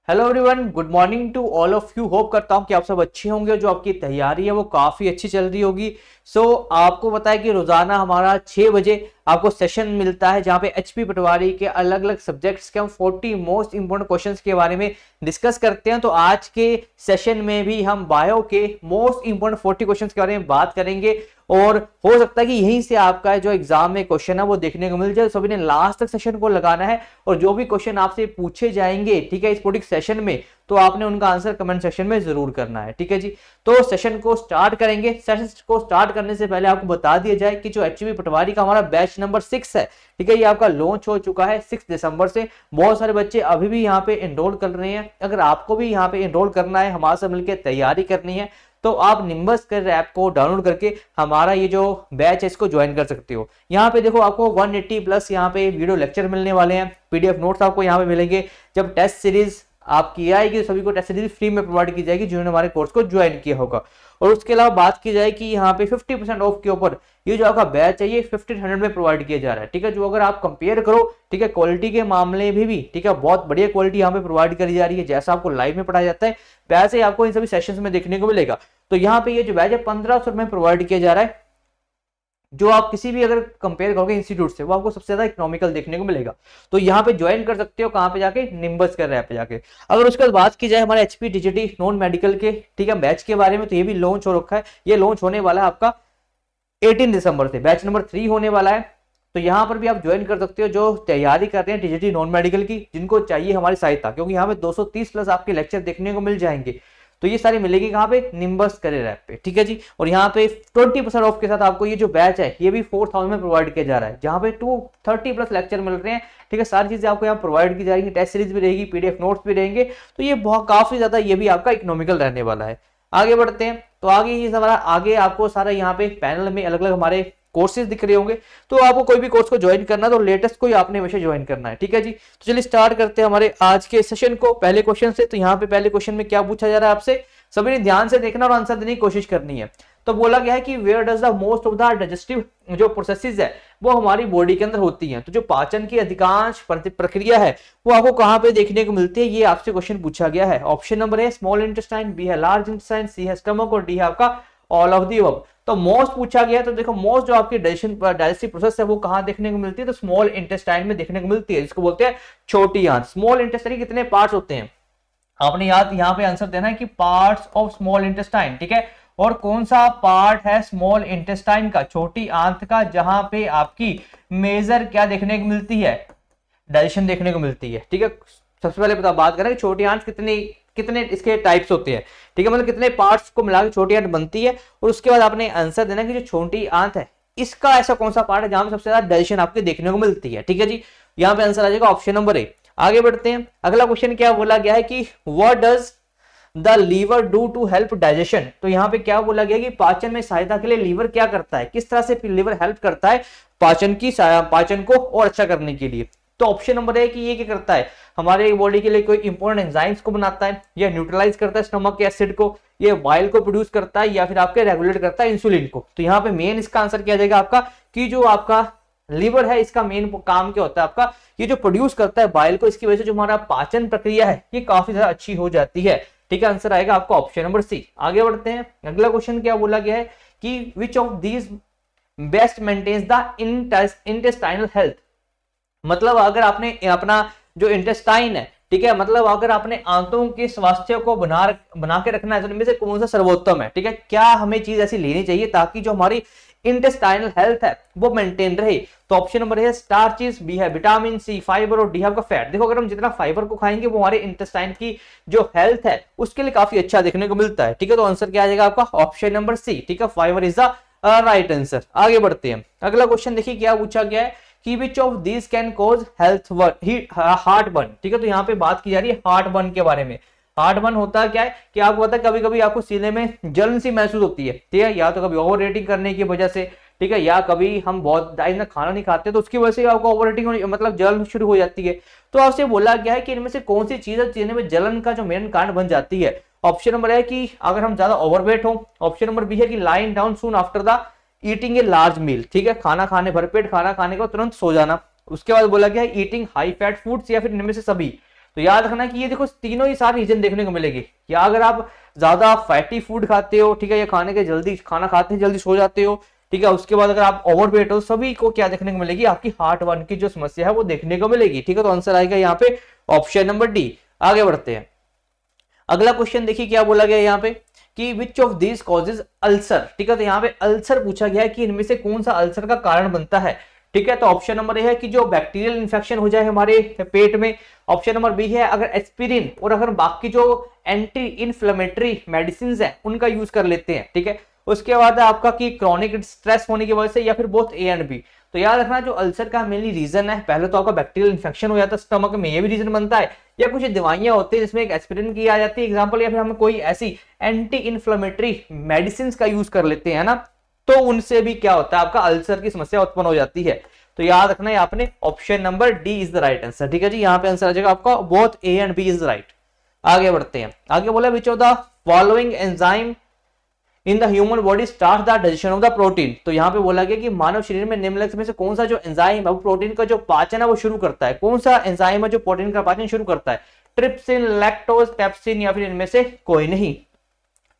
Hello everyone, good morning to all of you. Hope करता हूं कि आप सब अच्छे होंगे। जो आपकी तैयारी है वो काफ़ी अच्छी चल रही होगी। आपको पता है कि रोज़ाना हमारा 6 बजे आपको सेशन मिलता है जहां पे एचपी पटवारी के अलग अलग सब्जेक्ट्स के हम 40 मोस्ट इंपोर्टेंट क्वेश्चंस के बारे में डिस्कस करते हैं। तो आज के सेशन में भी हम बायो के मोस्ट इंपोर्टेंट 40 क्वेश्चंस के बारे में बात करेंगे और हो सकता है कि यहीं से आपका जो एग्जाम में क्वेश्चन है वो देखने को मिल जाए। सभी ने लास्ट तक सेशन को लगाना है और जो भी क्वेश्चन आपसे पूछे जाएंगे, ठीक है, इस पूरी सेशन में, तो आपने उनका आंसर कमेंट सेक्शन में जरूर करना है। ठीक है जी, तो सेशन को स्टार्ट करेंगे। सेशन को स्टार्ट करने से पहले आपको बता दिया जाए कि जो एचपी पटवारी का हमारा बैच नंबर 6 है, ठीक है, ये आपका लॉन्च हो चुका है 6 दिसंबर से। बहुत सारे बच्चे अभी भी यहाँ पे एनरोल कर रहे हैं। अगर आपको भी यहाँ पे एनरोल करना है, हमारे साथ मिलकर तैयारी करनी है, तो आप निम्बस कर ऐप को डाउनलोड करके हमारा ये जो बैच है इसको ज्वाइन कर सकते हो। यहाँ पे देखो आपको 180 प्लस यहाँ पे वीडियो लेक्चर मिलने वाले हैं। पीडीएफ नोट्स आपको यहाँ पे मिलेंगे। जब टेस्ट सीरीज आपकी आएगी सभी को टेस्ट सीरीज फ्री में प्रोवाइड की जाएगी जिन्होंने हमारे कोर्स को ज्वाइन किया होगा। और उसके अलावा बात की जाए कि यहाँ पे 50% ऑफ के ऊपर ये जो आपका बैच है ये 1500 में प्रोवाइड किया जा रहा है। ठीक है, जो अगर आप कंपेयर करो, ठीक है, क्वालिटी के मामले में भी, ठीक है, बहुत बढ़िया क्वालिटी यहाँ पे प्रोवाइड करी जा रही है। जैसा आपको लाइव में पढ़ाया जाता है वैसे ही आपको इन सभी सेशंस में देखने को मिलेगा। तो यहाँ पे ये जो बैच है 1500 में प्रोवाइड किया जा रहा है, जो आप किसी भी अगर कंपेयर करोगे इंस्टीट्यूट से, वो आपको सबसे ज्यादा इकोनॉमिकल देखने को मिलेगा। तो यहाँ पे ज्वाइन कर सकते हो। कहाँ पे जाके? निम्बस कर ऐप पे जाके। अगर उसके बाद बात की जाए हमारे एचपी डीजीटी नॉन मेडिकल के, ठीक है, बैच के बारे में, तो ये भी लॉन्च हो रखा है। ये लॉन्च होने वाला है आपका 18 दिसंबर से। बैच नंबर 3 होने वाला है। तो यहाँ पर भी आप ज्वाइन कर सकते हो जो तैयारी कर रहे हैं डीजीटी नॉन मेडिकल की, जिनको चाहिए हमारी सहायता, क्योंकि यहाँ पे 230 प्लस आपके लेक्चर देखने को मिल जाएंगे। तो ये सारी मिलेगी कहाँ पे? निम्बस करियर ऐप पे। ठीक है जी, और यहाँ पे 20% ऑफ के साथ आपको ये जो बैच है ये भी 4000 में प्रोवाइड किया जा रहा है, जहाँ पे 230 प्लस लेक्चर मिल रहे हैं। ठीक है, सारी चीजें आपको यहाँ प्रोवाइड की जाएंगी। टेस्ट सीरीज भी रहेगी, पीडीएफ नोट्स भी रहेंगे। तो ये बहुत काफी ज्यादा ये भी आपका इकोनॉमिकल रहने वाला है। आगे बढ़ते हैं। तो आगे ये हमारा आगे आपको सारा यहाँ पे पैनल में अलग अलग हमारे कोर्सेज दिख रहे होंगे। तो आपको कोई भी कोर्स को ज्वाइन करना है तो लेटेस्ट को ही आपने हमेशा ज्वाइन करना है। ठीक है जी, तो चलिए स्टार्ट करते हैं हमारे आज के सेशन को पहले क्वेश्चन से। तो यहाँ पे पहले क्वेश्चन में क्या पूछा जा रहा है आपसे, सभी ने ध्यान से देखना और आंसर देने की कोशिश करनी है। तो बोला गया है कि where does the most of the digestive जो प्रोसेसेस है वो हमारी बॉडी के अंदर होती हैं। तो जो पाचन की अधिकांश प्रक्रिया है वो आपको कहां पे देखने को मिलती है, ये आपसे क्वेश्चन पूछा गया है। Option number A small intestine, B है लार्ज इंटेस्टाइन, सी है स्टमक और डी है आपका ऑल ऑफ दी अबव। तो मोस्ट पूछा गया है, तो देखो मोस्ट जो आपकी डाइजेस्टिव प्रोसेस है वो कहां देखने को मिलती है, तो स्मॉल इंटेस्टाइन में देखने को मिलती है, जिसको बोलते हैं छोटी आंत। स्मॉल इंटेस्टाइन के कितने पार्ट्स होते हैं आपने याद यहाँ पे आंसर देना है कि पार्ट्स ऑफ स्मॉल इंटेस्टाइन। ठीक है, और कौन सा पार्ट है स्मॉल इंटेस्टाइन का, छोटी आंत का, जहां पे आपकी मेजर क्या देखने को मिलती है, डाइजेशन देखने को मिलती है। ठीक है, सबसे पहले बात करें कि छोटी आंत कितने इसके टाइप्स होते हैं। ठीक है, मतलब कितने पार्ट्स को मिलाकर छोटी आंत बनती है। और उसके बाद आपने आंसर देना कि जो छोटी आंत है इसका ऐसा कौन सा पार्ट है जहां पे सबसे ज्यादा डाइजेशन आपके देखने को मिलती है। ठीक है जी, यहाँ पे आंसर आ जाएगा ऑप्शन नंबर ए। आगे बढ़ते हैं। अगला क्वेश्चन क्या बोला गया है कि what does the liver do to help digestion. तो यहाँ पे क्या बोला गया कि पाचन में सहायता के लिए लीवर क्या करता है, किस तरह से लीवर हेल्प करता है पाचन को और अच्छा करने के लिए। तो ऑप्शन नंबर है कि ये क्या करता है, हमारे बॉडी के लिए कोई इंपॉर्टेंट एंजाइम्स को बनाता है, या न्यूट्रलाइज करता है स्टमक के एसिड को, ये बाइल को प्रोड्यूस करता है, या फिर आपके रेगुलेट करता है इंसुलिन को। तो यहाँ पे मेन इसका आंसर क्या जाएगा आपका कि जो आपका लीवर है इसका मेन काम क्या होता है आपका, ये जो प्रोड्यूस करता है बाइल को, इसकी वजह से जो हमारा पाचन प्रक्रिया है ये काफी ज्यादा अच्छी हो जाती है। ठीक है, आंसर आएगा आपका ऑप्शन नंबर सी। आगे बढ़ते हैं। अगला क्वेश्चन क्या बोला गया है कि which of these best maintains the intestinal health. मतलब अगर आपने अपना जो इंटेस्टाइन है, ठीक है, मतलब अगर आपने आंतों के स्वास्थ्य को बना के रखना है तो इनमें से कौन सा सर्वोत्तम है। ठीक है, क्या हमें चीज ऐसी लेनी चाहिए ताकि जो हमारी इंटेस्टाइनल हेल्थ है वो मेंटेन रहे। तो ऑप्शन नंबर है स्टार्चेस, बी है विटामिन, सी फाइबर और डी है आपका फैट। देखो अगर हम जितना फाइबर को खाएंगे वो हमारे इंटेस्टाइन की जो हेल्थ है उसके लिए काफी अच्छा देखने को मिलता है। ठीक है, तो आंसर क्या आ जाएगा आपका ऑप्शन नंबर सी। ठीक है, fibre is the right answer. आगे बढ़ते हैं। अगला क्वेश्चन देखिए क्या पूछा गया है कि which of these can cause heart burn. ठीक है, तो यहाँ पे बात की जा रही है हार्ट बर्न के बारे में। हार्ट बर्न होता है क्या है कि आपको पता है कभी कभी आपको सीने में जलन सी महसूस होती है। ठीक है, या तो कभी ओवर रेटिंग करने की वजह से, ठीक है, या कभी हम बहुत टाइम तक खाना नहीं खाते तो उसकी वजह से आपको ओवर रेटिंग मतलब जलन शुरू हो जाती है। तो आपसे बोला गया है कि इनमें से कौन सी चीज है सीने में जलन का जो मेन कारण बन जाती है। ऑप्शन नंबर है कि अगर हम ज्यादा ओवरवेट हो। ऑप्शन नंबर बी है कि lying down soon after the eating a large meal. ठीक है, खाना खाने भरपेट खाना खाने को तुरंत सो जाना। उसके बाद बोला गया है ईटिंग हाई फैट फूड्स, या फिर इनमें से सभी। तो याद रखना कि ये देखो तीनों ही सारे रीजन देखने को मिलेगी। या अगर आप ज्यादा फैटी फूड खाते हो, ठीक है, या खाने के जल्दी खाना खाते हैं जल्दी सो जाते हो, ठीक है, उसके बाद अगर आप ओवरवेट हो, सभी को क्या देखने को मिलेगी, आपकी हार्ट वन की जो समस्या है वो देखने को मिलेगी। ठीक है, तो आंसर आएगा यहाँ पे ऑप्शन नंबर डी। आगे बढ़ते हैं, अगला क्वेश्चन देखिए क्या बोला गया यहाँ पे कि which of this causes ulcer. ठीक है, तो यहाँ पे अल्सर पूछा गया है कि इनमें से कौन सा अल्सर का कारण बनता है। ठीक है, तो ऑप्शन नंबर ए है कि जो बैक्टीरियल इन्फेक्शन हो जाए हमारे पेट में। ऑप्शन नंबर बी है अगर एस्पिरिन और अगर बाकी जो एंटी इन्फ्लेमेटरी मेडिसिन है उनका यूज कर लेते हैं। ठीक है, उसके बाद आपका कि क्रॉनिक स्ट्रेस होने की वजह से, या फिर बोथ ए एंड बी। तो याद रखना जो अल्सर का मेनली रीजन है, पहले तो आपका बैक्टीरियल इन्फेक्शन हो जाता है स्टमक में, ये भी रीजन बनता है, या कुछ दवाइयां होती है जिसमें एक एस्पिरिन की आ जाती है एग्जांपल, या फिर हम कोई ऐसी एंटी इन्फ्लेमेटरी मेडिसिन का यूज कर लेते हैं ना, तो उनसे भी क्या होता है आपका अल्सर की समस्या उत्पन्न हो जाती है। तो याद रखना है आपने option number D is the right answer. ठीक है जी, यहाँ पे आंसर आ जाएगा आपका both A and B is right. आगे बढ़ते हैं, आगे बोला which of the following enzyme in the human body start the digestion of the protein. तो यहाँ पे बोला गया कि मानव शरीर में निम्नलिखित में से कौन सा जो एंजाइम है वो प्रोटीन का जो पाचन है वो शुरू करता है। कौन सा एंजाइम है जो प्रोटीन का पाचन शुरू करता है? ट्रिप्सिन, लैक्टोज, पेप्सिन, या फिर इनमें से कोई नहीं।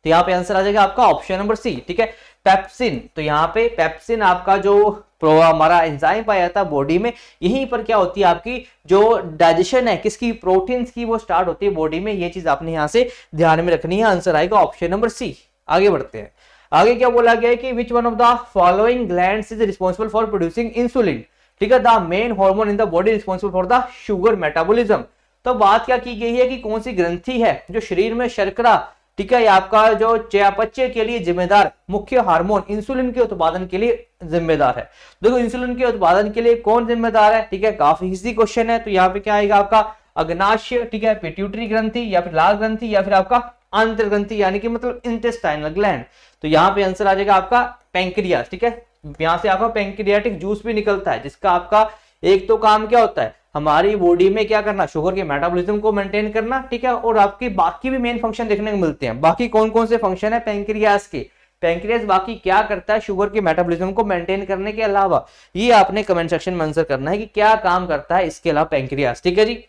तो यहाँ पे आंसर आ जाएगा आपका ऑप्शन नंबर सी। ठीक है, पेप्सिन। तो यहाँ पे पेप्सिन आपका जो हमारा एंजाइम पाया जाता है बॉडी में, यहीं पर क्या होती है आपकी जो डाइजेशन है किसकी, प्रोटीन्स की, वो स्टार्ट होती है बॉडी में। ये चीज आपने यहाँ से ध्यान में रखनी है। आंसर आएगा ऑप्शन नंबर सी। आगे बढ़ते हैं, आगे क्या बोला गया है कि which one of the following glands is responsible for producing insulin. ठीक है, the main hormone in the body responsible for the sugar metabolism. तो बात क्या की गई है कि कौन सी ग्रंथि है जो शरीर में शर्करा, ठीक है, आपका जो चयापचय के लिए जिम्मेदार मुख्य हार्मोन इंसुलिन के उत्पादन के लिए जिम्मेदार है। देखो इंसुलिन के उत्पादन के लिए कौन जिम्मेदार है? ठीक है, काफी इजी क्वेश्चन है। तो यहाँ पे क्या आएगा आपका अग्नाशय, ठीक है, पिट्यूटरी ग्रंथि, या फिर लाल ग्रंथि, या फिर आपका आंतर ग्रंथि, यानी कि मतलब इंटेस्टाइनल ग्लैंड। तो यहाँ पे आंसर आ जाएगा आपका पैंक्रियास। ठीक है, यहाँ से आपका पैंक्रियाटिक जूस भी निकलता है, जिसका आपका एक तो काम क्या होता है, हमारी बॉडी में क्या करना, शुगर के मेटाबॉलिज्म को मेंटेन करना। ठीक है, और आपकी बाकी भी मेन फंक्शन देखने को मिलते हैं। बाकी कौन कौन से फंक्शन है पैंक्रियास के? पैंक्रियास बाकी क्या करता है शुगर के मेटाबॉलिज्म को मेंटेन करने के अलावा? ये आपने कमेंट सेक्शन में आंसर करना है कि क्या काम करता है इसके अलावा पैंक्रियास। ठीक है जी।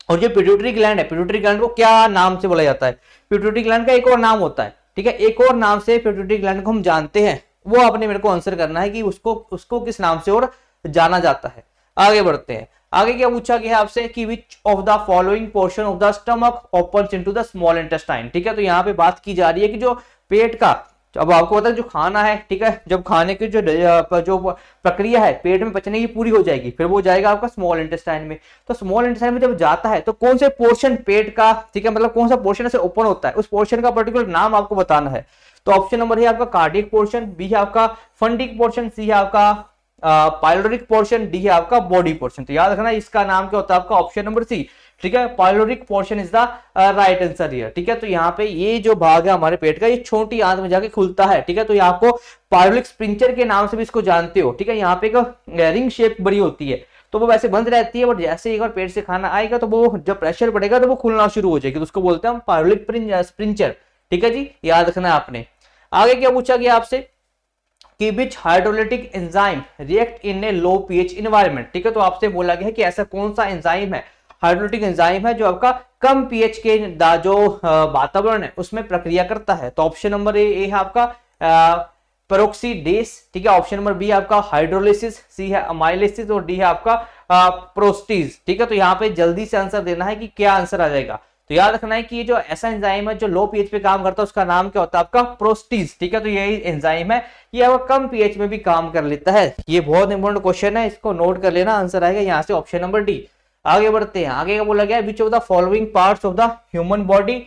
और जो पिट्यूटरी ग्लैंड है, पिट्यूटरी ग्लैंड को क्या नाम से बोला जाता है? पिट्यूटरी ग्लैंड का एक और नाम होता है। ठीक है, एक और नाम से पिट्यूटरी ग्लैंड को हम जानते हैं, वो आपने मेरे को आंसर करना है कि उसको किस नाम से और जाना जाता है। आगे बढ़ते हैं, आगे क्या पूछा गया है आपसे कि which of the following portion of the stomach opens into the small intestine. ठीक है, तो यहाँ पे बात की जा रही है कि जो पेट का, अब आपको पता है जो खाना है, ठीक है, जब खाने की जो प्रक्रिया है पेट में पचने की पूरी हो जाएगी, फिर वो जाएगा आपका स्मॉल इंटेस्टाइन में। तो स्मॉल इंटेस्टाइन में जब जाता है तो कौन से पोर्शन पेट का, ठीक है, मतलब कौन सा पोर्शन से ओपन होता है, उस पोर्शन का पर्टिकुलर नाम आपको बताना है। तो ऑप्शन नंबर है आपका कार्डियक पोर्शन, बी है आपका फंडिक पोर्शन, सी है आपका पाइलोरिक पोर्शन, डी है आपका बॉडी पोर्शन। तो याद रखना इसका नाम क्या होता है आपका ऑप्शन नंबर सी। ठीक है, pyloric portion is the right answer here. ठीक है, तो यहाँ पे ये जो भाग है हमारे पेट का, ये छोटी आंत में जाके खुलता है। ठीक है, तो ये आपको पाइलोरिक स्पिंचर के नाम से भी इसको जानते हो। ठीक है, यहाँ पे एक रिंग शेप बड़ी होती है, तो वो वैसे बंद रहती है, बट जैसे एक बार पेट से खाना आएगा तो वो जब प्रेशर पड़ेगा तो वो खुलना शुरू हो जाएगी, तो उसको बोलते हैं हम पाइलोरिक स्पिंचर। ठीक है जी, याद रखना है आपने। आगे क्या पूछा गया आपसे कि which hydrolytic enzyme react in a low pH environment. ठीक है, तो आपसे बोला गया है कि ऐसा कौन सा एंजाइम है, हाइड्रोलिटिक एंजाइम है, जो आपका कम पीएच के जो वातावरण है उसमें प्रक्रिया करता है। तो ऑप्शन नंबर ए है आपका पेरोक्सीडेस। ठीक है, ऑप्शन नंबर बी आपका हाइड्रोलिसिस, सी है अमाइलिसिस, और डी है आपका प्रोस्टीज। ठीक है, तो यहाँ पे जल्दी से आंसर देना है कि क्या आंसर आ जाएगा। तो याद रखना है कि ये जो ऐसा एंजाइम है जो लो पीएच पे काम करता है उसका नाम क्या होता है आपका प्रोस्टीज। ठीक है, तो यही एंजाइम है, ये आपका कम पीएच में भी काम कर लेता है। ये बहुत इंपॉर्टेंट क्वेश्चन है, इसको नोट कर लेना, आंसर आएगा यहाँ से ऑप्शन नंबर डी। आगे बढ़ते हैं, आगे का बोला गया which of the following parts of the human body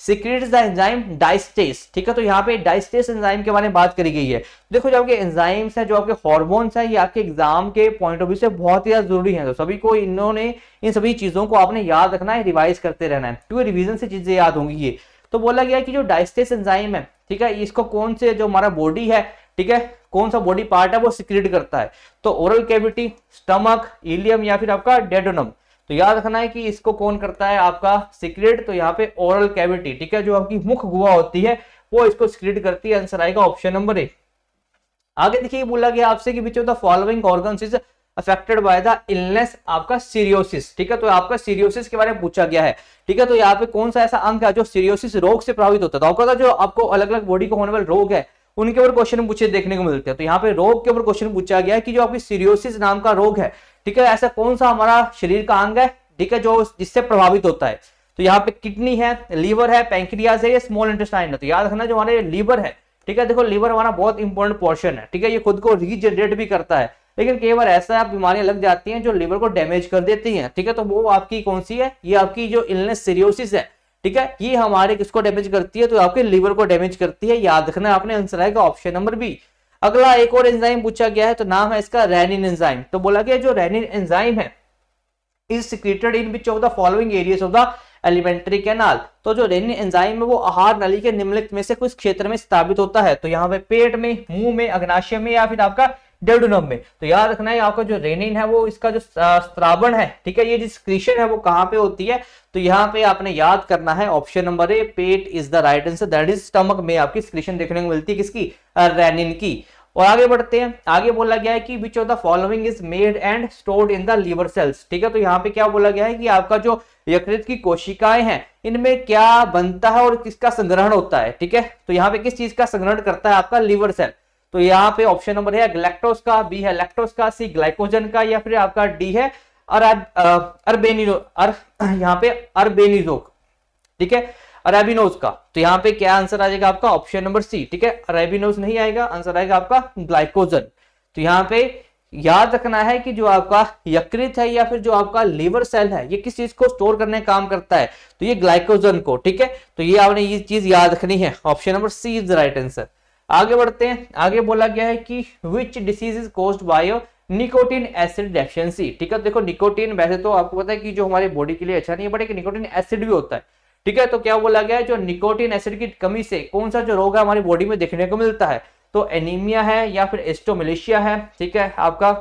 secrets the enzyme diastase. ठीक है, तो यहाँ पे डाइस्टेस एंजाइम के बारे में बात करी गई है। देखो जो आपके एंजाइम्स हैं, जो आपके हार्मोन्स हैं, ये आपके एग्जाम के पॉइंट ऑफ व्यू से बहुत ही ज्यादा जरूरी है। तो सभी को इन सभी चीजों को आपने याद रखना है, रिवाइज करते रहना है, क्योंकि रिवीजन से चीजें याद होंगी ये। तो बोला गया कि जो डाइस्टेस एंजाइम है, ठीक है, इसको कौन से जो हमारा बॉडी है, ठीक है, कौन सा बॉडी पार्ट है वो सीक्रेट करता है? तो ओरल कैविटी, स्टमक, इलियम, या फिर आपका डेडोनम। तो याद रखना है कि इसको कौन करता है आपका सीक्रेट? तो यहाँ पे ओरल कैविटी, ठीक है, जो आपकी मुख गुहा होती है वो इसको सीक्रेट करती है। आंसर आएगा ऑप्शन नंबर ए। आगे देखिए बोला गया आपसे कि which of the following organs is affected by the illness आपका सीरियोसिस, ठीक है। तो आपका सीरियोसिस के बारे में पूछा गया है, ठीक है। तो यहाँ पे कौन सा ऐसा अंग है जो सीरियोसिस रोग से प्रभावित होता है, तो आपको पता जो आपको अलग अलग बॉडी को होने वाले रोग है उनके ऊपर क्वेश्चन पूछे देखने को मिलते हैं। तो यहाँ पे रोग के ऊपर क्वेश्चन पूछा गया है कि जो आपकी सीरियोसिस नाम का रोग है, ठीक है, ऐसा कौन सा हमारा शरीर का अंग है, ठीक है, जो जिससे प्रभावित होता है। तो यहाँ पे किडनी है, लीवर है, पैंक्रियाज है, या स्मॉल इंटेस्टाइन है। तो याद रखना जो हमारे लीवर है, ठीक है, देखो लीवर हमारा बहुत इंपॉर्टेंट पोर्शन है, ठीक है, ये खुद को रीजनरेट भी करता है, लेकिन कई बार ऐसा बीमारियां लग जाती हैं जो लीवर को डैमेज कर देती हैं, ठीक है। तो वो आपकी कौन सी है, ये आपकी जो इलनेस सीरियोसिस है, ठीक है, ये हमारे किसको डैमेज करती है, तो आपके लीवर को डैमेज करती है। याद रखना आपने आंसर आएगा ऑप्शन नंबर बी। अगला एक और एंजाइम पूछा गया है, तो नाम है इसका रेनिन एंजाइम। तो बोला गया जो रेनिन एंजाइम है is secreted in which of the following areas of the alimentary canal. तो जो रेनिन एंजाइम है वो आहार नली के निम्नलिखित में से कुछ क्षेत्र में स्थापित होता है। तो यहाँ पे पेट में, मुंह में, अग्नाशय में, या फिर आपका डेडुनम में। तो याद रखना है आपका जो रेनिन है वो इसका जो स्रावण है, ठीक है, ये जो सिक्रीशन है वो कहाँ पे होती है, तो यहाँ पे आपने याद करना है option number A, pet is the right answer. That is stomach में आपकी सिक्रीशन देखने को मिलती है, किसकी, रेनिन की। और आगे बढ़ते हैं, आगे बोला गया है कि which of the following is made and stored in the liver cells, ठीक है। तो यहाँ पे क्या बोला गया है कि आपका जो यकृत की कोशिकाएं हैं इनमें क्या बनता है और किसका संग्रहण होता है, ठीक है। तो यहाँ पे किस चीज का संग्रहण करता है आपका लीवर सेल। तो यहाँ पे ऑप्शन नंबर है ग्लैक्टोज का, बी है लैक्टोज का, सी ग्लाइकोजन का, या फिर आपका डी है यहाँ पे अरबेनिजोक, ठीक है, अरेबिनोज का। तो यहाँ पे क्या आंसर आ जाएगा आपका ऑप्शन नंबर सी, ठीक है, अरेबिनोज नहीं आएगा, आंसर आएगा आपका ग्लाइकोजन। तो यहाँ पे याद रखना है कि जो आपका यकृत है या फिर जो आपका लीवर सेल है ये किस चीज को स्टोर करने का काम करता है, तो ये ग्लाइकोजन को, ठीक है। तो ये आपने ये चीज याद रखनी है, option number C is the right answer. आगे बढ़ते हैं, आगे बोला गया है कि which disease is caused by nicotine acid deficiency, ठीक है। देखो निकोटीन वैसे तो आपको पता है कि जो हमारी बॉडी के लिए अच्छा नहीं है, बट एक निकोटीन एसिड भी होता है, ठीक है। तो क्या बोला गया है जो निकोटीन एसिड की कमी से कौन सा जो रोग है हमारी बॉडी में देखने को मिलता है, तो एनीमिया है, या फिर एस्टोमिलिशिया है, ठीक है, आपका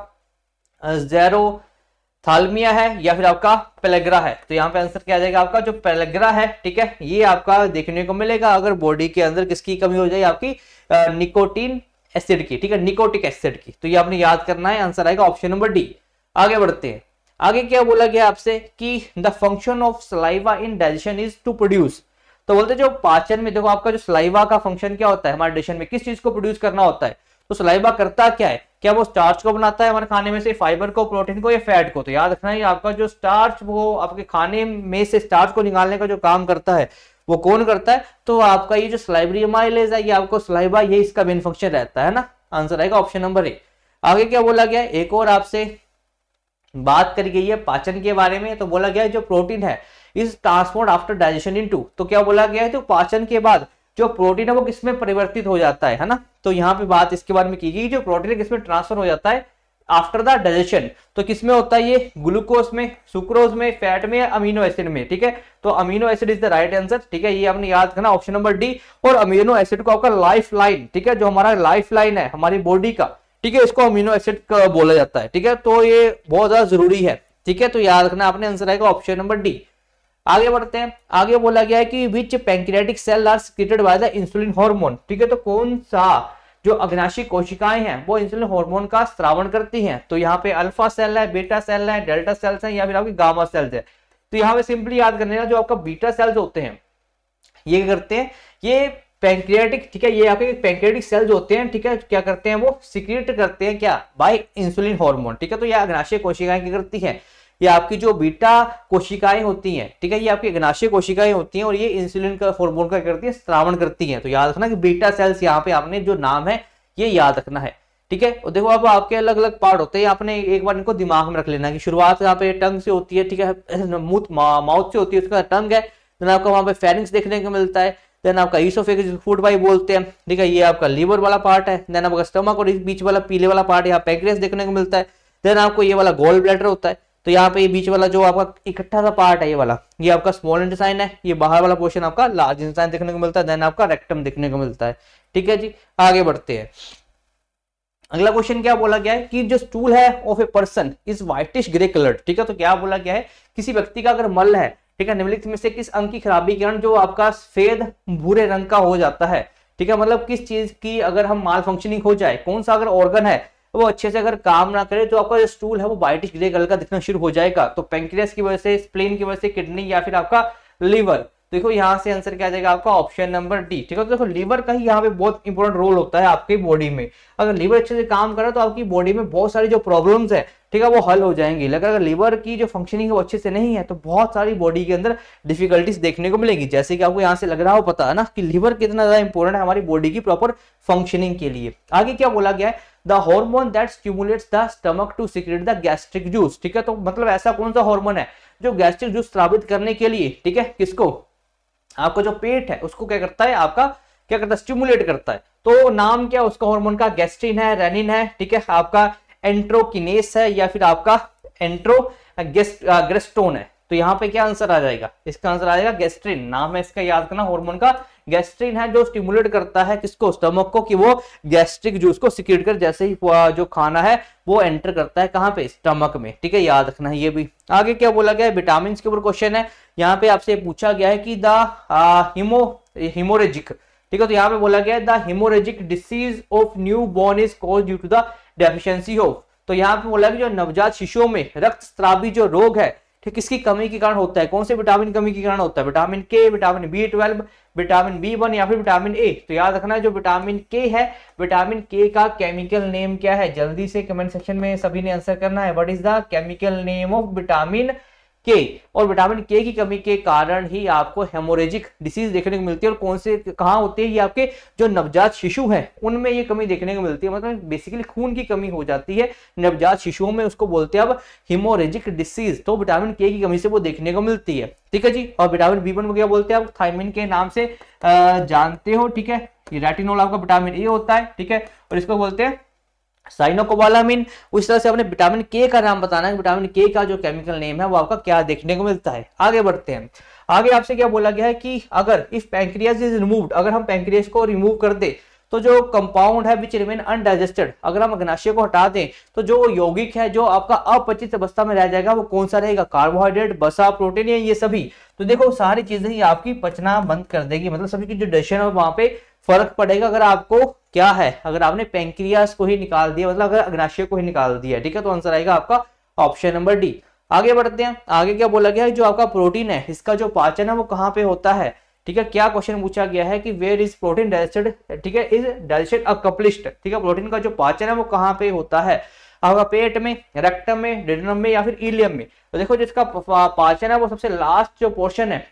जेरोथाल्मिया है, या फिर आपका पेलेग्रा है। तो यहाँ पे आंसर क्या आ जाएगा आपका जो पेलेग्रा है, ठीक है, ये आपका देखने को मिलेगा अगर बॉडी के अंदर किसकी कमी हो जाए, आपकी निकोटीन एसिड की, ठीक है, निकोटिक एसिड की। तो ये आपने याद करना है, आंसर आएगा ऑप्शन नंबर डी। आगे बढ़ते हैं, आगे क्या बोला गया आपसे कि the function of saliva in digestion is to produce. तो बोलते जो पाचन में देखो आपका जो सलाइवा का फंक्शन क्या होता है हमारे डाइजेशन में, किस चीज को प्रोड्यूस करना होता है, तो सलाइवा करता क्या है, क्या वो स्टार्च को बनाता है हमारे खाने में से, फाइबर को, प्रोटीन को, या फैट को। तो याद रखना है आपका जो स्टार्च वो आपके खाने में से स्टार्च को निकालने का जो काम करता है वो कौन करता है, तो आपका ये जो सलाइवरी अमाइलेज है, ये आपको सलाइवा, ये इसका मेन फंक्शन रहता है ना, आंसर आएगा ऑप्शन नंबर ए। आगे क्या बोला गया, एक और आपसे बात करी गई है पाचन के बारे में। तो बोला गया है जो प्रोटीन है is transport after digestion into, तो क्या बोला गया है, तो पाचन के बाद जो प्रोटीन है वो किसमें परिवर्तित हो जाता है ना। तो यहाँ पे बात इसके बारे में की गई, जो प्रोटीन है किसमें ट्रांसफर हो जाता है आफ्टर द डाइजेशन, तो किसमें होता है ये, ग्लूकोज में, सुक्रोज में, फैट में, अमीनो एसिड में, ठीक है। तो amino acid is the right answer, ठीक है, ये आपने याद करना ऑप्शन नंबर डी। और अमीनो एसिड को आपका लाइफ लाइन, ठीक है, जो हमारा लाइफ लाइन है हमारी बॉडी का, ठीक है, इसको अमीनो एसिड बोला जाता है, ठीक है। तो ये बहुत ज्यादा जरूरी है, ठीक है। तो याद रखना आपने, आंसर आएगा ऑप्शन नंबर डी। आगे बढ़ते हैं, आगे बोला गया है कि which pancreatic cell are secreted by the insulin hormone, ठीक है। तो कौन सा जो अग्नाशी कोशिकाएं हैं वो इंसुलिन हार्मोन का स्रावण करती हैं। तो यहाँ पे अल्फा सेल है, बीटा सेल है, डेल्टा सेल्स हैं, या फिर आपकी गामा सेल्स है। तो यहाँ पे सिंपली याद करने का जो आपका बीटा सेल्स होते हैं ये करते हैं, ये पैंक्रियाटिक, ठीक है, ये आपके पैंक्रियाटिक सेल्स होते हैं, ठीक है, क्या करते हैं वो सिक्रेट करते हैं क्या, बाय इंसुलिन हार्मोन, ठीक है। तो ये अग्नाशय कोशिकाएं क्या करती हैं, ये आपकी जो बीटा कोशिकाएं होती हैं, ठीक है, ये आपकी अग्नाशय कोशिकाएं होती हैं और ये इंसुलिन का हार्मोन का करती है, स्रावण करती हैं। तो याद रखना कि बीटा सेल्स यहाँ पे आपने जो नाम है ये याद रखना है, ठीक है। और देखो अब आपके अलग अलग पार्ट होते हैं, आपने एक बार इनको दिमाग में रख लेना कि शुरुआत यहाँ पे टंग से होती है, ठीक है, माउथ से होती है, उसका टंग है, देन आपका वहां पे फेरिंक्स देखने को मिलता है, देन आपका ईसोफेगस फूड पाइप बोलते हैं, ठीक है, ये आपका लीवर वाला पार्ट है, देन आपका स्टमक और इस बीच वाला पीले वाला पार्ट यहाँ पैंक्रियास देखने को मिलता है, देन आपको ये वाला गॉल ब्लैडर होता है। तो यहाँ पे ये बीच वाला जो आपका इकट्ठा सा पार्ट है ये वाला, ये आपका स्मॉल इंटेस्टाइन है, ये बाहर वाला पोर्शन आपका लार्ज इंटेस्टाइन देखने को मिलता है, देन आपका रेक्टम देखने को मिलता है, ठीक है जी। आगे बढ़ते हैं, अगला क्वेश्चन क्या बोला गया है कि जो स्टूल है of a person is whitish grey coloured, ठीक है। तो क्या बोला गया है, किसी व्यक्ति का अगर मल है, ठीक है, निम्नलिखित में से किस अंग की खराबी के कारण जो आपका सफेद भूरे रंग का हो जाता है, ठीक है, मतलब किस चीज की अगर हम माल फंक्शनिंग हो जाए, कौन सा अगर ऑर्गन है वो अच्छे से अगर काम ना करे तो आपका जो स्टूल है वो व्हाइटिश ग्रे कलर का दिखना शुरू हो जाएगा। तो पैंक्रियास की वजह से, स्प्लीन की वजह से, किडनी या फिर आपका लीवर। देखो यहाँ से आंसर क्या आ जाएगा आपका ऑप्शन नंबर डी। ठीक है, तो देखो लीवर का ही यहाँ पे बहुत इंपॉर्टेंट रोल होता है आपकी बॉडी में। अगर लीवर अच्छे से काम करे तो आपकी बॉडी में बहुत सारी जो प्रॉब्लम्स है, ठीक है, वो हल हो जाएंगी। लेकिन अगर लीवर की जो फंक्शनिंग है वो अच्छे से नहीं है तो बहुत सारी बॉडी के अंदर डिफिकल्टीज देखने को मिलेगी। जैसे कि आपको यहाँ से लग रहा हो पता है ना कि लीवर कितना ज्यादा इंपॉर्टेंट है हमारी बॉडी की प्रॉपर फंक्शनिंग के लिए। आगे क्या बोला गया है, the hormone that stimulates the stomach to secrete the gastric juice. ठीक है, तो मतलब ऐसा कौन सा हार्मोन है जो गैस्ट्रिक जूस स्रावित करने के लिए, ठीक है, किसको, आपका जो पेट है उसको क्या करता है, आपका क्या करता है, स्टिमुलेट करता है। तो नाम क्या उसका हार्मोन का, गैस्ट्रिन है, रेनिन है, ठीक है, आपका एंट्रोकिनेस है या फिर आपका एंट्रोगेस्टोन है। तो यहाँ पे क्या आंसर आ जाएगा, इसका आंसर आ जाएगा गैस्ट्रिन। नाम है इसका, याद करना, हार्मोन का गैस्ट्रिन है जो स्टिमुलेट करता है किसको, स्टमक को, कि वो गैस्ट्रिक जूस को सिक्रेट कर जैसे ही जो खाना है वो एंटर करता है कहाँ पे, स्टमक में। ठीक है, याद रखना है ये भी। आगे क्या बोला गया है, विटामिन के ऊपर क्वेश्चन है। यहाँ पे आपसे पूछा गया है कि द हिमोरेजिक, ठीक है, तो यहाँ पे बोला गया है the haemorrhagic disease of newborn is cause due to the deficiency of. तो यहाँ पे बोला कि जो नवजात शिशुओं में रक्तस्रावी जो रोग है, ठीक, किसकी कमी के कारण होता है, कौन से विटामिन कमी के कारण होता है, विटामिन के, विटामिन B12, विटामिन B1 या फिर विटामिन ए। तो याद रखना जो विटामिन के है, विटामिन के का केमिकल नेम क्या है, जल्दी से कमेंट सेक्शन में सभी ने आंसर करना है। What is the chemical name of vitamin के। और विटामिन के की कमी के कारण ही आपको हेमोरेजिक डिसीज देखने को मिलती है। और कौन से कहाँ होती है, ये आपके जो नवजात शिशु है उनमें ये कमी देखने को मिलती है। मतलब बेसिकली खून की कमी हो जाती है नवजात शिशुओं में, उसको बोलते हैं अब हिमोरेजिक डिसीज। तो विटामिन के की कमी से वो देखने को मिलती है। ठीक है जी। और विटामिन B1 को क्या बोलते हैं आप, थायमिन के नाम से जानते हो। ठीक है, ये रेटिनोल आपका विटामिन ए होता है। ठीक है, और इसको बोलते हैं साइनोकोबालामिन। उस तरह से आपने विटामिन के का नाम बताना है, विटामिन के का जो केमिकल नेम है वो आपका क्या देखने को मिलता है। आगे बढ़ते हैं। आगे आपसे क्या बोला गया है कि अगर इफ पैंक्रियास इज रिमूव्ड, अगर हम पैंक्रियास को रिमूव कर दे तो जो कंपाउंड है विच रिमेन अनडाइजेस्टेड, अगर हम अग्नाशय को हटा दें तो जो यौगिक है जो आपका अपचित अवस्था में रह जाएगा वो कौन सा रहेगा, कार्बोहाइड्रेट, वसा, प्रोटीन, ये सभी। तो देखो सारी चीजें ही आपकी पचना बंद कर देगी, मतलब सभी की जो डाइजेशन है वहां पे फर्क पड़ेगा। अगर आपको क्या है, अगर आपने पैंक्रियास को ही निकाल दिया, मतलब अगर अग्नाशय को ही निकाल दिया, ठीक है, तो आंसर आएगा आपका ऑप्शन नंबर डी। आगे बढ़ते हैं। आगे क्या बोला गया है, जो आपका प्रोटीन है इसका जो पाचन है वो कहाँ पे होता है। ठीक है, क्या क्वेश्चन पूछा गया है कि वेयर इज प्रोटीन डाइजेस्टेड, ठीक है, इज डाइजेशन अकम्प्लिश्ड। ठीक है, प्रोटीन का जो पाचन है वो कहाँ पे होता है, आपका पेट में, रेक्टम में, डेड्यूनम में या फिर इलियम में। तो देखो जिसका पाचन है वो सबसे लास्ट जो पोर्शन है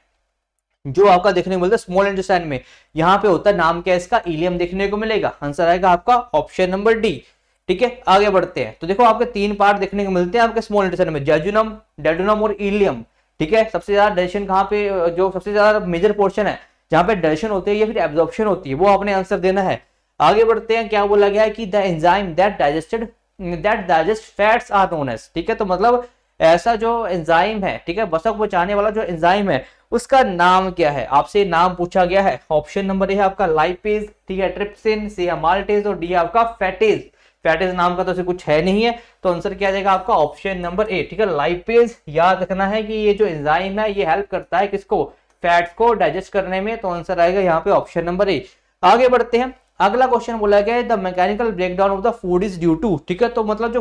जो आपका देखने को मिलता है स्मॉल इंटेस्टाइन में, यहाँ पे होता है, नाम क्या है इसका, इलियम देखने को मिलेगा। आंसर आएगा आपका ऑप्शन नंबर डी। ठीक है, आगे बढ़ते हैं। तो देखो आपके तीन पार्ट देखने को मिलते हैं आपके स्मॉल इंटेस्टाइन में, जेजुनम, डेड्यूनम और इलियम। ठीक है, सबसे ज्यादा डाइजेशन कहाँ पे, जो सबसे ज्यादा मेजर पोर्शन है जहां पे डाइजेशन होती है या फिर एब्जॉर्प्शन होती है, वो आपने आंसर देना है। आगे बढ़ते हैं। क्या बोला गया है कि the enzyme that digest fats are known as. ठीक है, तो मतलब ऐसा जो एंजाइम है, ठीक है, वसा को बचाने वाला जो एंजाइम है उसका नाम क्या है, आपसे नाम पूछा गया है। ऑप्शन नंबर ए है आपका लाइपेज, ठीक है, ट्रिप्सिन, सी अमाल्टेज और डी आपका फैटेज। फैटेज नाम का तो ऐसे कुछ है नहीं है, तो आंसर क्या जाएगा आपका ऑप्शन नंबर ए। ठीक है, लाइपेज याद रखना है कि ये जो एंजाइम है ये हेल्प करता है किसको, फैट्स को डाइजेस्ट करने में। तो आंसर आएगा यहाँ पे ऑप्शन नंबर ए। आगे बढ़ते हैं। अगला क्वेश्चन बोला गया है the mechanical breakdown of the food is due to. ठीक है, तो मतलब जो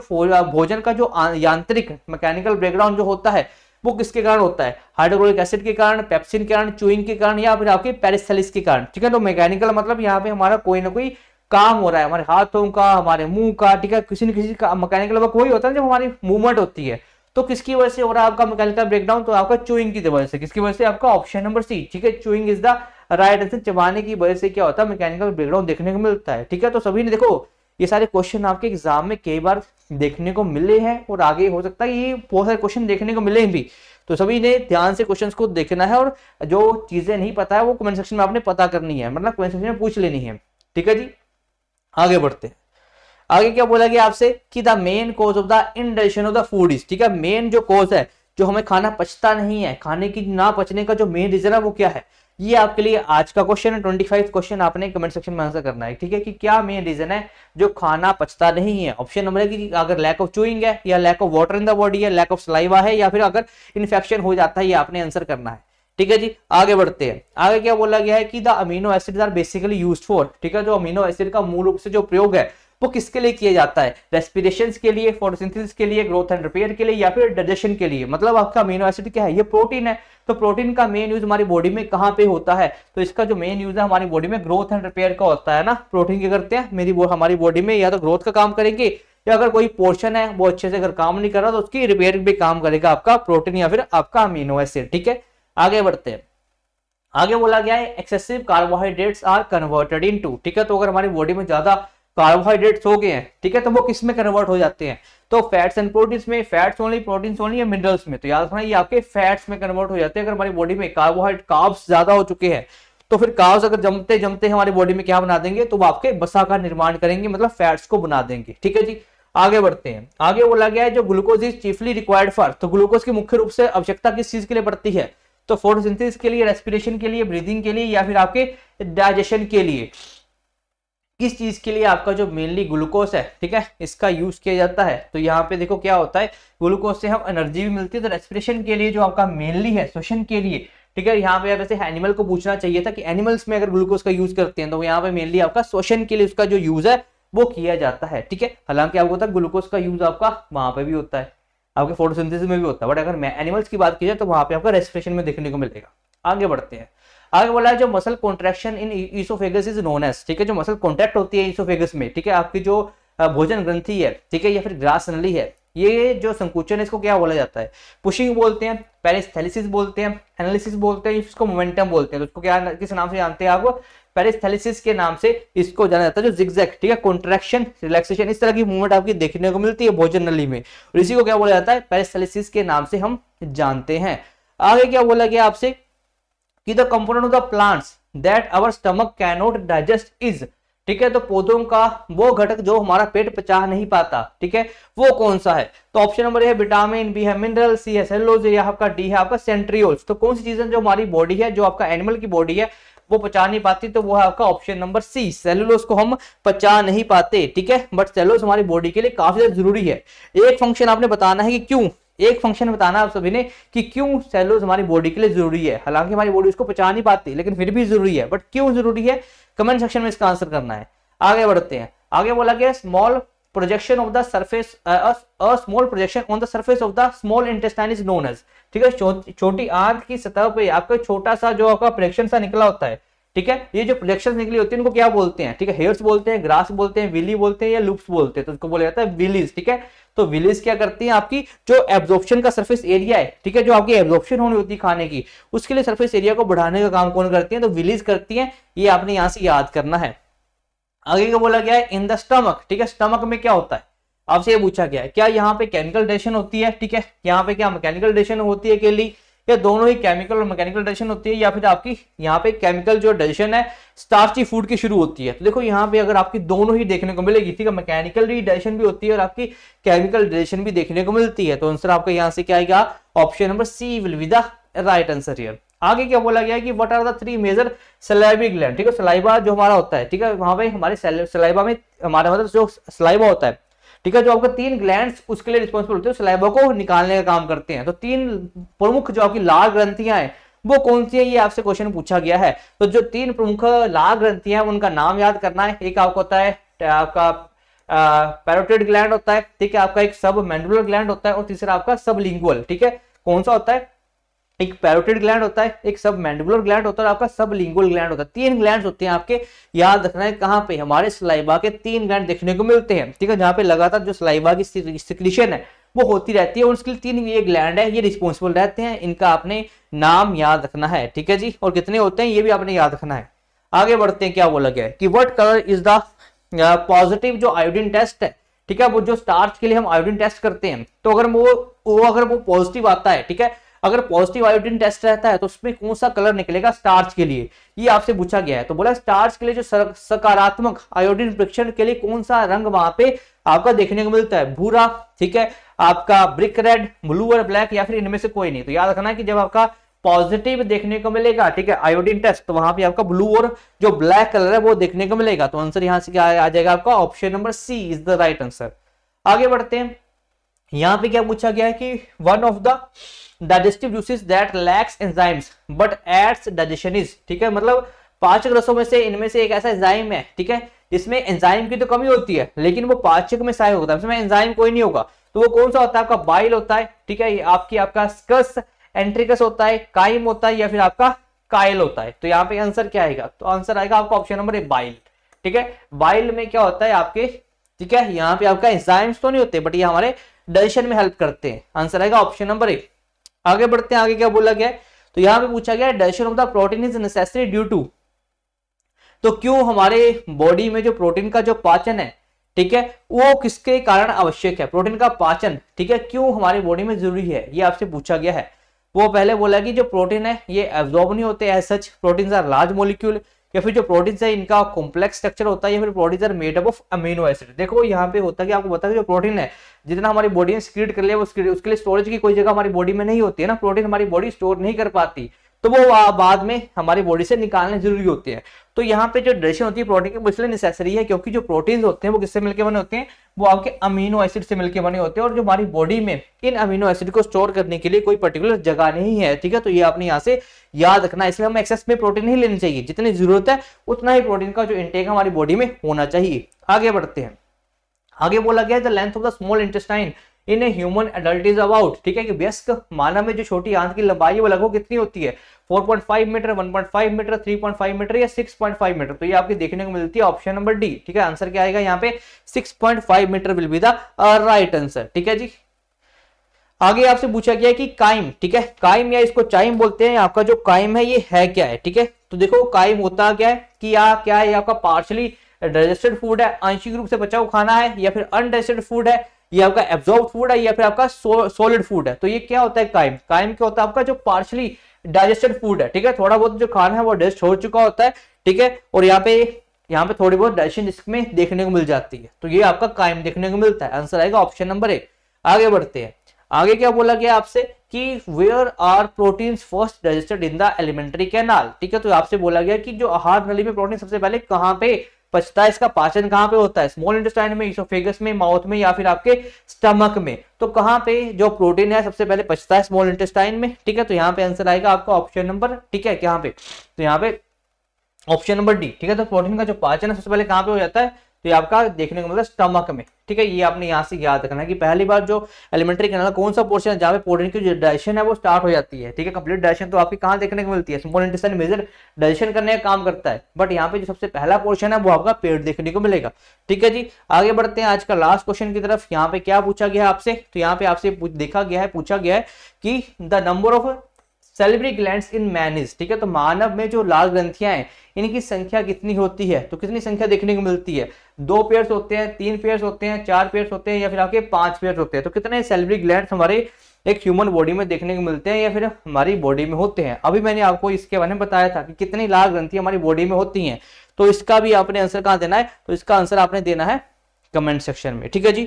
भोजन का जो यांत्रिक मैकेनिकल ब्रेकडाउन जो होता है वो किसके कारण होता है, हाइड्रोक्लोरिक एसिड के कारण, पेप्सिन के कारण, चूइंग के कारण या फिर आपके पेरिस्थलिस के कारण। ठीक है, तो मैकेनिकल मतलब यहाँ पे हमारा कोई ना कोई काम हो रहा है, हमारे हाथों का, हमारे मुंह का, ठीक है, किसी न किसी का मैकेनिकल वर्क वही होता है जब हमारी मूवमेंट होती है। तो किसकी वजह से हो रहा है आपका मैकेनिकल ब्रेकडाउन, तो आपका चूइंग की वजह से। किसकी वजह से, आपका ऑप्शन नंबर सी। ठीक है, chewing is the right answer. चबाने की वजह से क्या होता है, मैकेनिकल ब्रेकडाउन देखने को मिलता है। ठीक है, तो सभी ने देखो ये सारे क्वेश्चन आपके एग्जाम में कई बार देखने को मिले हैं और आगे हो सकता है ये बहुत सारे क्वेश्चन देखने को मिले भी। तो सभी ने ध्यान से क्वेश्चंस को देखना है और जो चीजें नहीं पता है वो कमेंट सेक्शन में आपने पता करनी है, मतलब कमेंट सेक्शन में पूछ लेनी है। ठीक है जी, आगे बढ़ते हैं। आगे क्या बोला गया आपसे कि the main cause of the indigestion of the food is. ठीक है, मेन जो कॉज है जो हमें खाना पचता नहीं है, खाने की ना पचने का जो मेन रीजन है वो क्या है, ये आपके लिए आज का क्वेश्चन है। 25 क्वेश्चन आपने कमेंट सेक्शन में आंसर करना है। ठीक है, कि क्या मेन रीजन है जो खाना पचता नहीं है। ऑप्शन नंबर है कि अगर लैक ऑफ चूइंग है या lack of water in the body है, लैक ऑफ सलाइवा है या फिर अगर इन्फेक्शन हो जाता है, ये आपने आंसर करना है। ठीक है जी, आगे बढ़ते हैं। आगे क्या बोला गया है कि the amino acids are basically used for. ठीक है, जो अमीनो एसिड का मूल रूप से जो प्रयोग है वो किसके लिए किया जाता है? रेस्पिरेशन के लिए, फोटोसिंथेसिस के लिए, ग्रोथ एंड रिपेयर के लिए, या फिर डाइजेशन के लिए। मतलब आपका अमीनो एसिड क्या है? ये प्रोटीन है। तो प्रोटीन का मेन यूज हमारी बॉडी में कहाँ पे होता है? तो इसका जो मेन यूज है हमारी बॉडी में ग्रोथ एंड रिपेयर का होता है ना। प्रोटीन क्या करते हैं हमारी बॉडी में, या तो ग्रोथ का काम करेंगे, या अगर कोई पोर्शन है वो अच्छे से अगर काम नहीं कर रहा तो उसकी रिपेयर भी काम करेगा आपका प्रोटीन या फिर आपका अमीनो एसिड। ठीक है, आगे बढ़ते हैं। आगे बोला गया है excessive carbohydrates are converted into. ठीक है, तो अगर हमारी बॉडी में ज्यादा कार्बोहाइड्रेट्स हो गए हैं, ठीक है, तो वो किस में कन्वर्ट हो जाते हैं? तो फैट्स एंड प्रोटीन्स में, फैट्स ओनली, प्रोटीन्स ओनली, या मिनरल्स में? तो याद रखना ये आपके फैट्स में कन्वर्ट हो जाते हैं। अगर हमारी बॉडी में कार्ब्स ज्यादा हो चुके हैं तो फिर कार्ब्स अगर जमते जमते हमारी बॉडी में क्या बना देंगे? तो वो आपके वसा का निर्माण करेंगे, मतलब फैट्स को बना देंगे। ठीक है जी, आगे बढ़ते हैं। आगे बोला गया है जो glucose is chiefly required for. तो ग्लूकोज की मुख्य रूप से आवश्यकता किस चीज के लिए पड़ती है? तो फोटोसिंथेसिस के लिए, रेस्पिरेशन के लिए, ब्रीदिंग के लिए, या फिर आपके डाइजेशन के लिए। किस चीज के लिए आपका जो मेनली ग्लूकोज है, ठीक है, इसका यूज किया जाता है? तो यहाँ पे देखो क्या होता है, ग्लूकोज से हम एनर्जी भी मिलती है। तो रेस्पिरेशन के लिए जो आपका मेनली है, श्वसन के लिए, ठीक है, यहाँ पे वैसे एनिमल को पूछना चाहिए था कि एनिमल्स में अगर ग्लूकोज का यूज करते हैं तो यहाँ पे मेनली आपका श्वसन के लिए उसका जो यूज है वो किया जाता है। ठीक है, हालांकि आपको पता है ग्लूकोज का यूज आपका वहां पे भी होता है, आपके फोटोसिंथेसिस में भी होता है, बट अगर मैं एनिमल्स की बात की जाए तो वहां पे आपका रेस्पिरेशन में देखने को मिलेगा। आगे बढ़ते हैं। आगे बोला है जो muscle contraction in oesophagus is known as. ठीक है, जो मसल कॉन्ट्रैक्ट होती है ईसोफेगस में, ठीक है, आपकी जो भोजन ग्रंथि है, ठीक है, या फिर ग्रास नली है, ये जो संकुचन है इसको क्या बोला जाता है? पुशिंग बोलते हैं, पेरिस्थेलिसिस बोलते हैं, एनालिसिस बोलते हैं, इसको मोमेंटम बोलते हैं। तो इसको क्या किस नाम से जानते हैं आप? पेरिस्थेलिसिस के नाम से इसको जाना जाता है। जो जिगजैग, ठीक है, कॉन्ट्रैक्शन, रिलैक्सेशन, इस तरह की मूवमेंट आपकी देखने को मिलती है भोजन नली में, और इसी को क्या बोला जाता है? पेरिस्थेलिसिस के नाम से हम जानते हैं। आगे क्या बोला गया आपसे कि the component of the plants that our stomach can not digest is. ठीक है, तो पौधों का वो घटक जो हमारा पेट पचा नहीं पाता, ठीक है, वो कौन सा है? तो ऑप्शन नंबर ए है विटामिन, बी है मिनरल, सी है सेलुलोज, या आपका डी है आपका सेंट्रियोल्स। तो कौन सी चीजें जो हमारी बॉडी है, जो आपका एनिमल की बॉडी है, वो पचा नहीं पाती? तो वो है आपका ऑप्शन नंबर सी, सेलुलोज को हम पचा नहीं पाते। ठीक है, बट सेलुलोज हमारी बॉडी के लिए काफी ज्यादा जरूरी है। एक फंक्शन आपने बताना है कि क्यों, एक फंक्शन बताना आप सभी ने कि क्यों सेलुलोज हमारी बॉडी के लिए जरूरी है। हालांकि हमारी बॉडी उसको पचा नहीं पाती, लेकिन फिर भी जरूरी है, बट क्यों जरूरी है कमेंट सेक्शन में इसका आंसर करना है। आगे बढ़ते हैं। आगे बोला गया small projection of the surface, small projection on the surface of the small intestine is known as. ठीक है, छोटी आंत की सतह पे आपका छोटा सा जो आपका प्रोजेक्शन सा निकला होता है, ठीक है, ये जो प्रोजेक्शन निकली होती है इनको क्या बोलते हैं? ठीक है, हेयर्स बोलते हैं, ग्रास बोलते हैं, विली बोलते हैं, या लूप्स बोलते हैं। तो इसको बोला जाता है विलीज। ठीक है, तो विलीज क्या करती हैं? आपकी जो एब्जॉर्प्शन का सरफेस एरिया है, ठीक है, जो आपकी एब्जॉर्प्शन होनी होती है खाने की, उसके लिए सरफेस एरिया को बढ़ाने का काम कौन करती है? तो विलीज करती है। ये आपने यहां से याद करना है। आगे क्या बोला गया है? In the stomach. ठीक है, स्टमक में क्या होता है? आपसे ये पूछा गया है क्या यहाँ पे केमिकल डाइजेशन होती है? ठीक है, यहाँ पे क्या मैकेनिकल डाइजेशन होती है अकेली, या दोनों ही केमिकल और मैकेनिकल डाइजेशन होती है, या फिर आपकी यहाँ पे केमिकल जो डाइजेशन है स्टार्ची फूड की शुरू होती है? तो देखो यहाँ पे अगर आपकी दोनों ही देखने को मिलेगी, ठीक है, मैकेनिकल डाइजेशन भी होती है और आपकी केमिकल डाइजेशन भी देखने को मिलती है। तो आंसर आपका यहाँ से क्या आएगा? Option number C will be the right answer here. आगे क्या बोला गया है कि what are the three major salivary gland. ठीक है, सलाइवा जो हमारा होता है, ठीक है, वहां पे हमारे सलाइवा में हमारा मतलब जो सलाइवा होता है, ठीक है, जो आपका तीन ग्लैंड्स उसके लिए रिस्पॉन्सिबल होते हैं, सलाइवा को निकालने का काम करते हैं। तो तीन प्रमुख जो आपकी लाल ग्रंथियां हैं वो कौन सी है? ये आपसे क्वेश्चन पूछा गया है। तो जो तीन प्रमुख लाल ग्रंथियां हैं उनका नाम याद करना है। एक आपको होता है आपका पैरोटिड ग्लैंड होता है, ठीक है, आपका एक सब मैंडुलर ग्लैंड होता है, और तीसरा आपका सबलिंगुअल। ठीक है, कौन सा होता है? एक पैरोटिड ग्लैंड होता है, एक सब मैंडिबुलर ग्लैंड होता है, आपका सब लिंगुअल ग्लैंड होता है। तीन ग्लैंड्स होते हैं आपके, याद रखना है कहां पे? हमारे सलाइवा के तीन ग्लैंड देखने को मिलते हैं। ठीक है, जहां पे लगातार जो सलाइवा की सिक्रीशन है वो होती रहती है, और उसके लिए तीन ये ग्लैंड है, ये रिस्पॉन्सिबल रहते हैं। इनका आपने नाम याद रखना है। ठीक है जी, और कितने होते हैं ये भी आपने याद रखना है। आगे बढ़ते हैं। क्या बोला गया है कि what colour is the positive जो आयोडीन टेस्ट है, ठीक है, वो जो स्टार्च के लिए हम आयोडीन टेस्ट करते हैं, तो अगर वो पॉजिटिव आता है, ठीक है, अगर पॉजिटिव आयोडीन टेस्ट रहता है तो उसमें कौन सा कलर निकलेगा स्टार्च के लिए? ये आपसे पूछा गया है। तो बोला स्टार्च के लिए जो सकारात्मक आयोडीन परीक्षण के लिए कौन सा रंग वहां पे आपका देखने को मिलता है? भूरा, ठीक है, आपका ब्रिक रेड, ब्लू और ब्लैक, या फिर इनमें से कोई नहीं। तो याद रखना है कि जब आपका पॉजिटिव देखने को मिलेगा, ठीक है, आयोडीन टेस्ट, तो वहां पे आपका ब्लू और जो ब्लैक कलर है वो देखने को मिलेगा। तो आंसर यहां से क्या आ जाएगा? आपका option number C is the right answer. आगे बढ़ते हैं। यहां पे क्या पूछा गया है कि one of the digestive juices that lacks enzymes but aids digestion is. ठीक है, मतलब पांच रसों में से इनमें से एक ऐसा एंजाइम है, ठीक है, इसमें एंजाइम की तो कमी होती है, लेकिन वो पाचक में सहायक होता है, इसमें एंजाइम कोई नहीं होगा। तो वो कौन सा होता है? आपका बाइल होता है, ठीक है, ये आपका स्कस एंट्रिकस होता है, काइम होता है, या फिर आपका काइल होता है। तो यहाँ पे आंसर क्या आएगा? तो आंसर आएगा आपका ऑप्शन नंबर ए, बाइल। ठीक है, बाइल में क्या होता है आपके, ठीक है, यहाँ पे आपका एंजाइम्स तो नहीं होते, बट ये हमारे डाइजेशन में हेल्प करते हैं। आंसर आएगा ऑप्शन नंबर ए। आगे बढ़ते हैं, आगे क्या बोला गया है? तो यहाँ पे पूछा गया है digestion of the protein is necessary due to, तो क्यों हमारे बॉडी में जो प्रोटीन का जो पाचन है, ठीक है, वो किसके कारण आवश्यक है? प्रोटीन का पाचन, ठीक है, क्यों हमारी बॉडी में जरूरी है, ये आपसे पूछा गया है। वो पहले बोला कि जो प्रोटीन है ये एब्जॉर्ब नहीं होते as such, proteins are large molecule, या फिर जो प्रोटीन्स है इनका कॉम्प्लेक्स स्ट्रक्चर होता है, या फिर proteins are made up of amino acid. देखो यहाँ पे होता है कि आपको पता है जो प्रोटीन है जितना हमारी बॉडी में सीक्रेट कर लिया, उसके लिए स्टोरेज की कोई जगह हमारी बॉडी में नहीं होती है ना, प्रोटीन हमारी बॉडी स्टोर नहीं कर पाती, तो वो बाद में हमारी बॉडी से निकालने जरूरी होते हैं। तो यहाँ पे जो डाइजेशन होती है प्रोटीन की, इसलिए नेसेसरी है क्योंकि जो प्रोटीन्स होते हैं वो किससे मिलकर बने होते हैं? वो आपके अमीनो एसिड से मिलकर बने होते हैं, और जो हमारी बॉडी में इन अमीनो एसिड को स्टोर करने के लिए कोई पर्टिकुलर जगह नहीं है। ठीक है, तो ये आपने यहाँ से याद रखना, इसलिए हमें एक्सेस में प्रोटीन नहीं लेनी चाहिए, जितनी जरूरत है उतना ही प्रोटीन का जो इंटेक हमारी बॉडी में होना चाहिए। आगे बढ़ते हैं, आगे बोला गया the length of the small intestine in a human adult is about, ठीक है, कि वयस्क मानव में जो छोटी आंत की लंबाई वो लगभग कितनी होती है? 4.5 मीटर, 1.5 मीटर, 3.5 मीटर या 6.5 मीटर। तो ये आपकी देखने को मिलती है ऑप्शन नंबर डी। ठीक है, आंसर क्या आएगा यहाँ पे? 6.5 metre will be the right answer. ठीक है जी, आगे आपसे पूछा गया कि काइम, ठीक है, काइम या इसको चाइम बोलते हैं, आपका जो काइम है ये है क्या है? ठीक है, तो देखो काइम होता क्या है कि क्या है, आपका पार्शली डाइजेस्टेड फूड है, आंशिक रूप से बचा हुआ खाना है, या फिर अनडाइजेस्टेड फूड है, ये आपका एब्जॉर्ब फूड है, या फिर आपका सॉलिड फूड है। तो ये क्या होता है काइम? काइम क्या होता है? आपका जो पार्शली डाइजेस्टेड फूड है, ठीक है, थोड़ा बहुत जो खाना है वो डाइजेस्ट हो चुका होता है, ठीक है, और यहाँ पे थोड़ी बहुत डाइजेशन इसमें देखने को मिल जाती है, तो ये आपका काइम देखने को मिलता है। आंसर आएगा ऑप्शन नंबर ए। आगे बढ़ते हैं, आगे क्या बोला गया आपसे कि where are proteins first digested in the alimentary canal. ठीक है, तो आपसे बोला गया कि जो आहार नली में प्रोटीन सबसे पहले कहां पे पचता है, इसका पाचन कहां पे होता है? स्मॉल इंटेस्टाइन में, इसोफेगस में, माउथ में, या फिर आपके स्टमक में। तो कहां पे जो प्रोटीन है सबसे पहले पचता है? स्मॉल इंटेस्टाइन में। ठीक है, तो यहाँ पे आंसर आएगा आपका ऑप्शन नंबर, ठीक है, यहाँ पे, तो यहाँ पे ऑप्शन नंबर डी। ठीक है, तो प्रोटीन का जो पाचन है सबसे पहले कहां पे हो जाता है? तो ये आपका देखने को मिलता है स्टमक में। ठीक है, ये आपने यहाँ से याद रखना है कि पहली बार जो एलिमेंट्री कैनाल कौन सा पोर्शन है जहाँ पे प्रोटीन की जो डाइजेशन है वो स्टार्ट हो जाती है। ठीक है, कंप्लीट डाइजेशन तो आपकी कहाँ देखने को मिलती है? स्मॉल इंटेस्टाइन मेजर डाइजेशन करने का काम करता है, बट यहाँ पे जो सबसे पहला पोर्शन है वो आपका पेट देखने को मिलेगा। ठीक है जी, आगे बढ़ते हैं आज का लास्ट क्वेश्चन की तरफ। यहाँ पे क्या पूछा गया है आपसे? तो यहाँ पे आपसे पूछा गया है कि the number of salivary glands in man is, ठीक है, तो मानव में जो लाल ग्रंथियां हैं इनकी संख्या कितनी होती है? तो कितनी संख्या देखने को मिलती है? 2 पेयर्स होते हैं, 3 पेयर्स होते हैं, 4 पेयर्स होते हैं, या फिर आपके 5 पेयर्स होते हैं? तो कितने सैलिवरी ग्लैंड्स हमारे एक ह्यूमन बॉडी में देखने को मिलते हैं या फिर हमारी बॉडी में होते हैं? अभी मैंने आपको इसके बारे में बताया था कि कितनी लाल ग्रंथियां हमारी बॉडी में होती हैं, तो इसका भी आपने आंसर कहाँ देना है? तो इसका आंसर आपने देना है कमेंट सेक्शन में। ठीक है जी,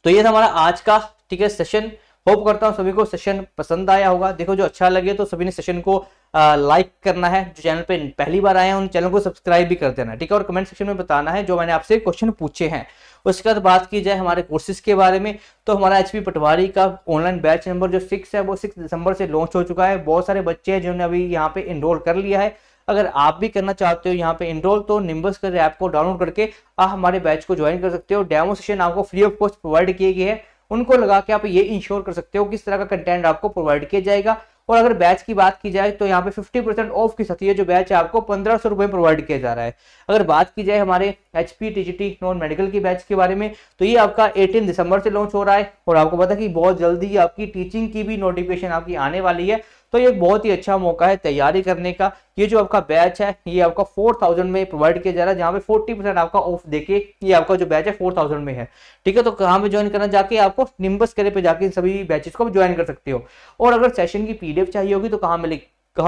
तो ये था हमारा आज का, ठीक है, सेशन। होप करता हूं सभी को सेशन पसंद आया होगा। देखो, जो अच्छा लगे तो सभी ने सेशन को लाइक करना है, जो चैनल पे पहली बार आए हैं उन चैनल को सब्सक्राइब भी कर देना है। ठीक है, और कमेंट सेक्शन में बताना है जो मैंने आपसे क्वेश्चन पूछे हैं। उसके बाद बात की जाए हमारे कोर्सेज के बारे में, तो हमारा एचपी पटवारी का ऑनलाइन बैच नंबर जो 6 है वो 6 दिसंबर से लॉन्च हो चुका है। बहुत सारे बच्चे हैं जिन्होंने अभी यहाँ पे इनरोल कर लिया है। अगर आप भी करना चाहते हो यहाँ पे इनरोल, तो निम्बस कर ऐप को डाउनलोड करके आप हमारे बैच को ज्वाइन कर सकते हो। डेमो सेशन आपको फ्री ऑफ कॉस्ट प्रोवाइड किए गए हैं, उनको लगा के आप ये इंश्योर कर सकते हो किस तरह का कंटेंट आपको प्रोवाइड किया जाएगा। और अगर बैच की बात की जाए तो यहाँ पे 50% ऑफ की साथ ये जो बैच है आपको 1500 रुपए प्रोवाइड किया जा रहा है। अगर बात की जाए हमारे एचपी टीजीटी नॉन मेडिकल की बैच के बारे में, तो ये आपका 18 दिसंबर से लॉन्च हो रहा है, और आपको पता है कि बहुत जल्दी आपकी टीचिंग की भी नोटिफिकेशन आपकी आने वाली है। तो ये बहुत ही अच्छा मौका है तैयारी करने का। ये जो आपका बैच है ये आपका 4000 में प्रोवाइड किया जा रहा है, जहाँ पे 40% आपका ऑफ देके ये आपका जो बैच है 4000 में है। ठीक है, तो कहाँ पे ज्वाइन करना, जाके आपको निम्बस करे पे जाके सभी बैचेस को ज्वाइन कर सकते हो। और अगर सेशन की पीडीएफ चाहिए होगी तो कहाँ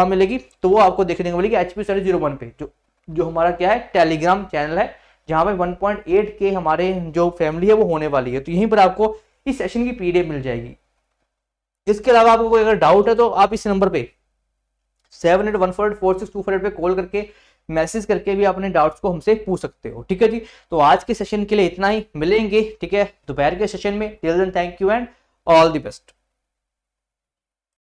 मिलेगी? तो वो आपको देखने को मिलेगी HP Study 01 पे, जो हमारा क्या है टेलीग्राम चैनल है, जहाँ पे 1.8 के हमारे जो फैमिली है वो होने वाली है। तो यहीं पर आपको इस सेशन की पीडीएफ मिल जाएगी। इसके अलावा आपको कोई अगर डाउट है तो आप इस नंबर पे 78144624 पे कॉल करके मैसेज करके भी अपने डाउट्स को हमसे पूछ सकते हो। ठीक है जी, तो आज के सेशन के लिए इतना ही, मिलेंगे ठीक है दोपहर के सेशन में। Till then thank you and all the best.